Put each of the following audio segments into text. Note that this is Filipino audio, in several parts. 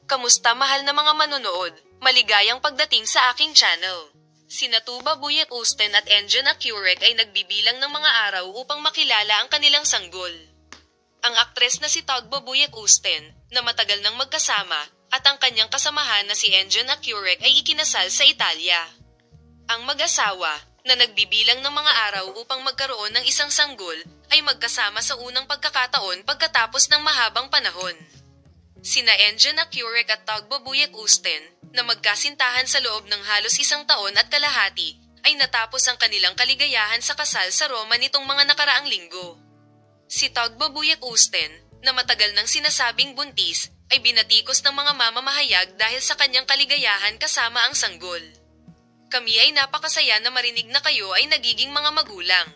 Kamusta mahal na mga manonood? Maligayang pagdating sa aking channel. Sina Tuba Buyek Usten at Enjan Akurek ay nagbibilang ng mga araw upang makilala ang kanilang sanggol. Ang aktres na si Tugba Buyek Usten, na matagal nang magkasama, at ang kanyang kasamahan na si Enjan Akurek ay ikinasal sa Italia. Ang mag-asawa, na nagbibilang ng mga araw upang magkaroon ng isang sanggol, ay magkasama sa unang pagkakataon pagkatapos ng mahabang panahon. Sina Enjan Akurek at Tugba Buyek Usten, na magkasintahan sa loob ng halos isang taon at kalahati, ay natapos ang kanilang kaligayahan sa kasal sa Roma nitong mga nakaraang linggo. Si Tugba Buyek Usten, na matagal nang sinasabing buntis, ay binatikos ng mga mamamahayag dahil sa kanyang kaligayahan kasama ang sanggol. Kami ay napakasaya na marinig na kayo ay nagiging mga magulang.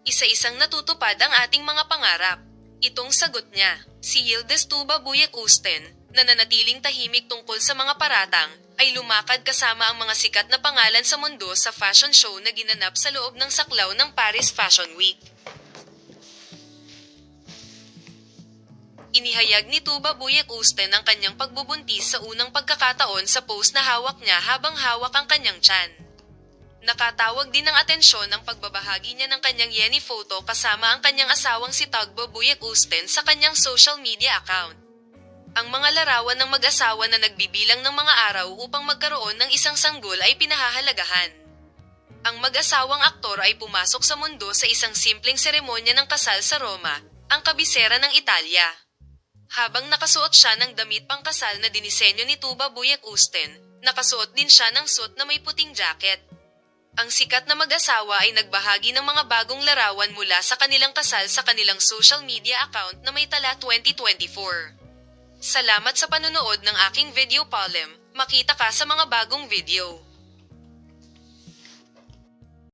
Isa-isang natutupad ang ating mga pangarap. Itong sagot niya, si Yildiz Tuba Buyek Usten, na nanatiling tahimik tungkol sa mga paratang, ay lumakad kasama ang mga sikat na pangalan sa mundo sa fashion show na ginanap sa loob ng saklaw ng Paris Fashion Week. Inihayag ni Tuba Buyek Usten ang kanyang pagbubuntis sa unang pagkakataon sa post na hawak niya habang hawak ang kanyang tiyan. Nakatawag din ng atensyon ang pagbabahagi niya ng kanyang yeni photo kasama ang kanyang asawang si Tugba Buyek Usten sa kanyang social media account. Ang mga larawan ng mag-asawa na nagbibilang ng mga araw upang magkaroon ng isang sanggol ay pinahahalagahan. Ang mag-asawang aktor ay pumasok sa mundo sa isang simpleng seremonya ng kasal sa Roma, ang kabisera ng Italia. Habang nakasuot siya ng damit pangkasal na dinisenyo ni Tuba Buyek Usten, nakasuot din siya ng suot na may puting jacket. Ang sikat na mag-asawa ay nagbahagi ng mga bagong larawan mula sa kanilang kasal sa kanilang social media account na may tala 2024. Salamat sa panonood ng aking video Palem, makita ka sa mga bagong video.